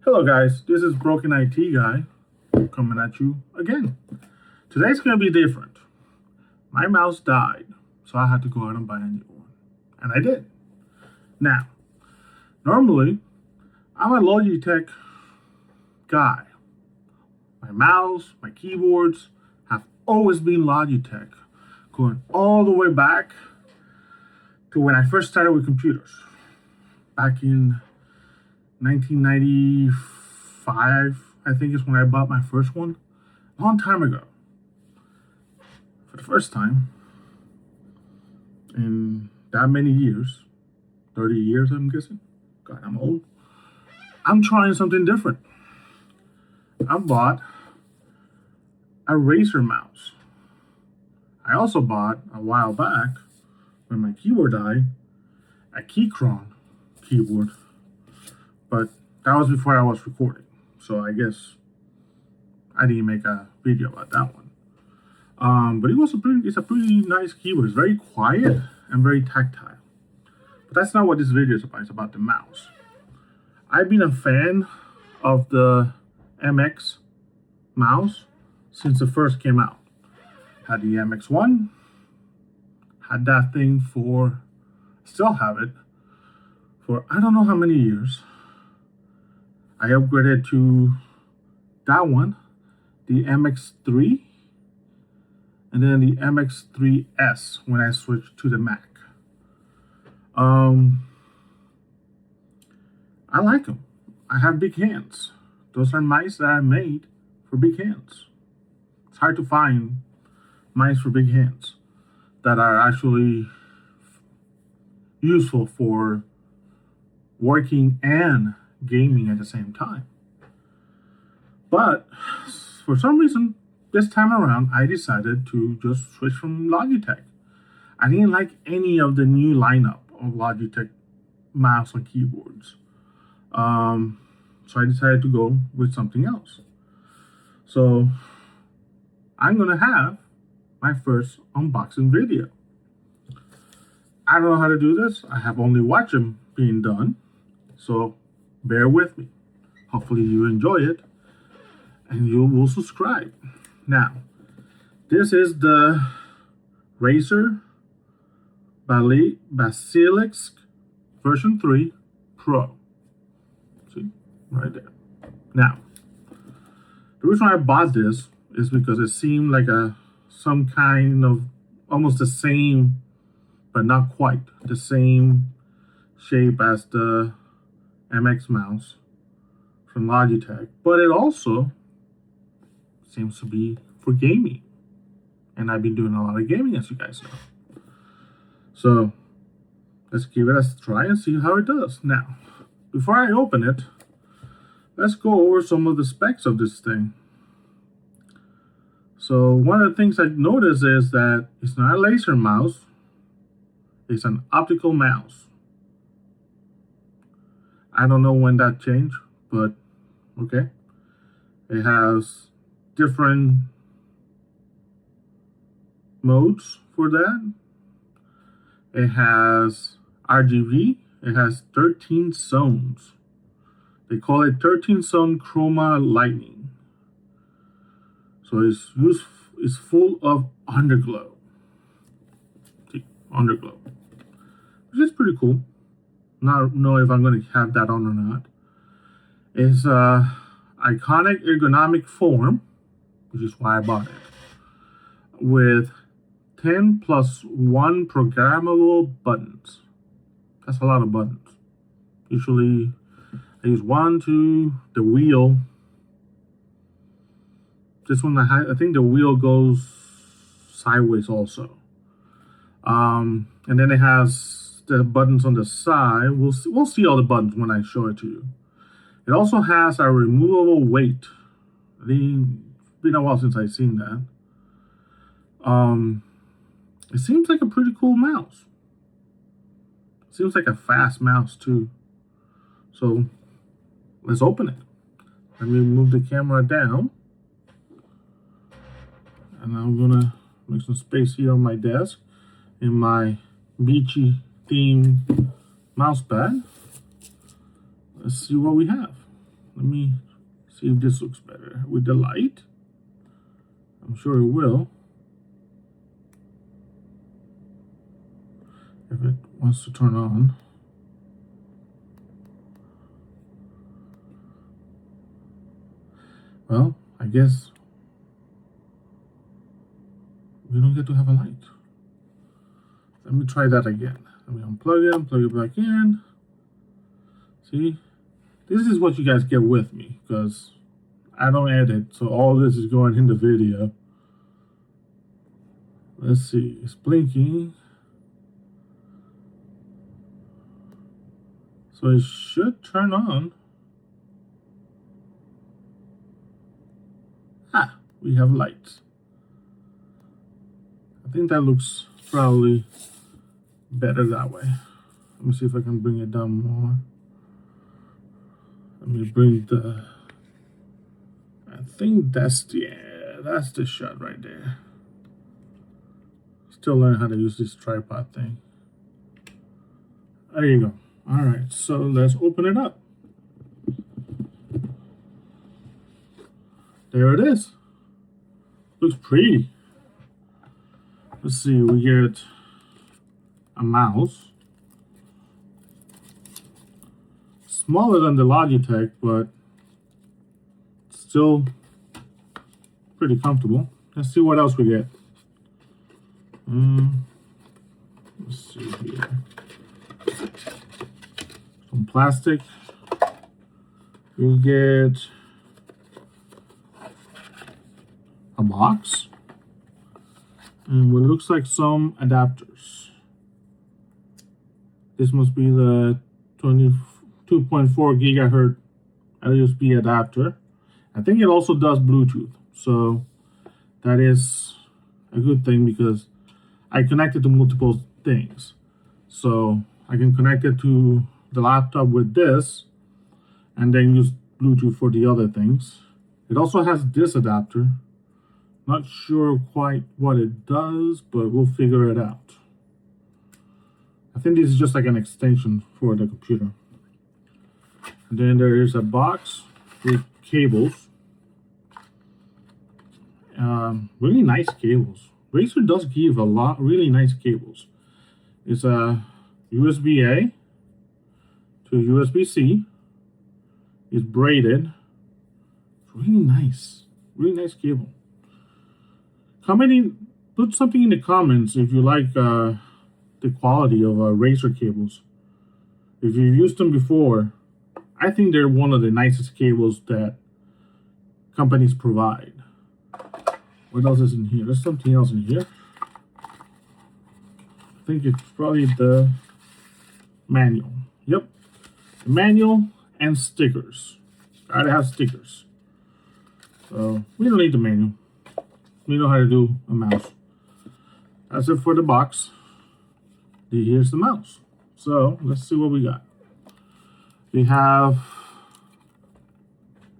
Hello guys, this is Broken IT Guy coming at you again. Today's going to be different. My mouse died, so I had to go out and buy a new one. And I did. Now, normally, I'm a Logitech guy. My mouse, my keyboards have always been Logitech, going all the way back to when I first started with computers. Back in 1995, I think is when I bought my first one. A long time ago. For the first time in that many years, 30 years I'm guessing. God, I'm old. I'm trying something different. I bought a Razer mouse. I also bought, a while back, when my keyboard died, a Keychron keyboard. But that was before I was recording. So I guess I didn't make a video about that one. But it's a pretty nice keyboard. It's very quiet and very tactile. But that's not what this video is about. It's about the mouse. I've been a fan of the MX mouse since it first came out. Had the MX1, had that thing for, still have it, for I don't know how many years. I upgraded to that one, the MX3, and then the MX3S when I switched to the Mac. I like them. I have big hands. Those are mice that I made for big hands. It's hard to find mice for big hands that are actually useful for working and gaming at the same time. But for some reason, this time around, I decided to just switch from Logitech. I didn't like any of the new lineup of Logitech mouse and keyboards. So I decided to go with something else. So I'm gonna have my first unboxing video. I don't know how to do this. I have only watched them being done. So bear with me. Hopefully you enjoy it and you will subscribe. Now, this is the Razer Basilisk V3 Pro. See, right there. Now, the reason I bought this is because it seemed like some kind of almost the same, but not quite the same shape as the MX mouse from Logitech, but it also seems to be for gaming, and I've been doing a lot of gaming, as you guys know. So let's give it a try and see how it does. Now, before I open it, let's go over some of the specs of this thing. So one of the things I noticed is that it's not a laser mouse, it's an optical mouse. I don't know when that changed, but okay. It has different modes for that. It has RGB. It has 13 zones. They call it 13 zone chroma lighting. So it's full of underglow. See, underglow, which is pretty cool. Not know if I'm going to have that on or not. It's iconic ergonomic form, which is why I bought it, with 10 plus 1 programmable buttons. That's a lot of buttons. Usually I use 1, 2, the wheel. This one I think the wheel goes sideways also. And then it has the buttons on the side. We'll see all the buttons when I show it to you. It also has a removable weight. I think it's been a while since I've seen that. It seems like a pretty cool mouse. Seems like a fast mouse too. So let's open it. Let me move the camera down. And I'm gonna make some space here on my desk in my beachy themed mouse pad. Let's see what we have. Let me see if this looks better with the light. I'm sure it will. If it wants to turn on. Well, I guess we don't get to have a light. Let me try that again. Let me unplug it, plug it back in. See, this is what you guys get with me because I don't edit, so all this is going in the video. Let's see, it's blinking. So it should turn on. Ah, we have lights. I think that looks probably better that way. Let me see if I can bring it down more. Let me bring the, I think that's the shot right there. Still learning how to use this tripod thing. There you go. All right, so let's open it up. There it is. Looks pretty. Let's see, we get a mouse. Smaller than the Logitech, but still pretty comfortable. Let's see what else we get. Let's see here. Some plastic. We get a box. And what looks like some adapters. This must be the 22.4 gigahertz USB adapter. I think it also does Bluetooth. So that is a good thing because I connect it to multiple things. So I can connect it to the laptop with this and then use Bluetooth for the other things. It also has this adapter. Not sure quite what it does, but we'll figure it out. I think this is just like an extension for the computer. And then there is a box with cables. Really nice cables. Razer does give a lot really nice cables. It's a USB-A to USB-C. It's braided. It's really nice cable. Put something in the comments if you like the quality of Razer cables. If you've used them before, I think they're one of the nicest cables that companies provide. What else is in here? There's something else in here. I think it's probably the manual. Yep. The manual and stickers. Gotta have stickers. So we don't need the manual. We know how to do a mouse. That's it for the box. Here's the mouse. So let's see what we got. We have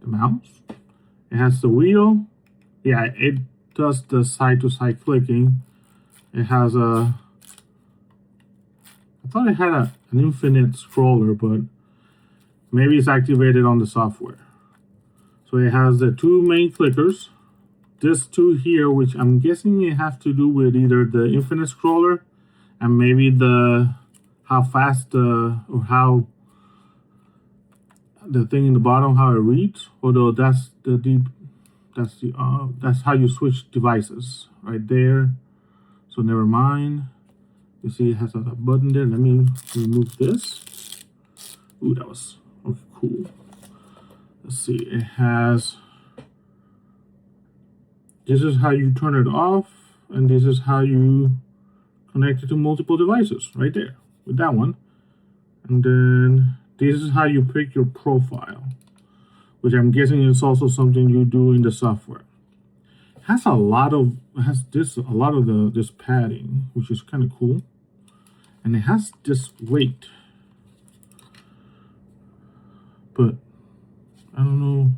the mouse. It has the wheel. Yeah, it does the side-to-side clicking. It has a, I thought it had an infinite scroller, but maybe it's activated on the software. So it has the two main clickers. This two here, which I'm guessing it has to do with either the infinite scroller and maybe the how fast or how the thing in the bottom, how it reads. Although that's how you switch devices right there. So never mind. You see it has a button there. Let me remove this. Ooh, that was okay, cool. Let's see, it has, this is how you turn it off, and this is how you connect it to multiple devices right there with that one. And then this is how you pick your profile, which I'm guessing is also something you do in the software. It has a lot of this padding, which is kind of cool. And it has this weight. But I don't know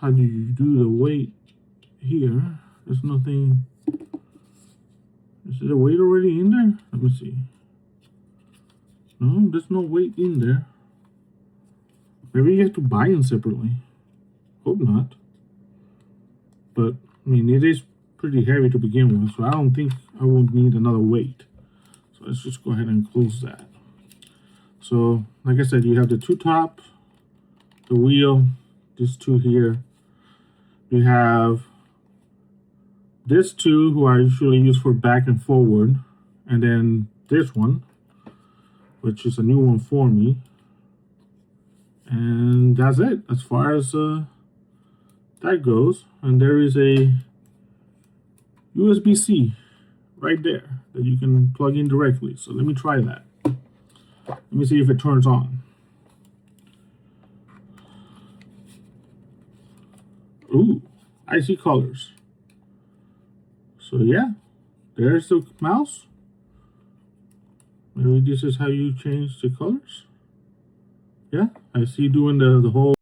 how do you do the weight here. There's nothing. Is there a weight already in there? Let me see. No, there's no weight in there. Maybe you have to buy them separately. Hope not. But, I mean, it is pretty heavy to begin with, so I don't think I will need another weight. So let's just go ahead and close that. So, like I said, you have the two top, the wheel, these two here. You have this two, who I usually use for back and forward, and then this one, which is a new one for me. And that's it as far as that goes. And there is a USB-C right there that you can plug in directly. So let me try that. Let me see if it turns on. Ooh, I see colors. So yeah, there's the mouse. Maybe this is how you change the colors. Yeah, I see doing the whole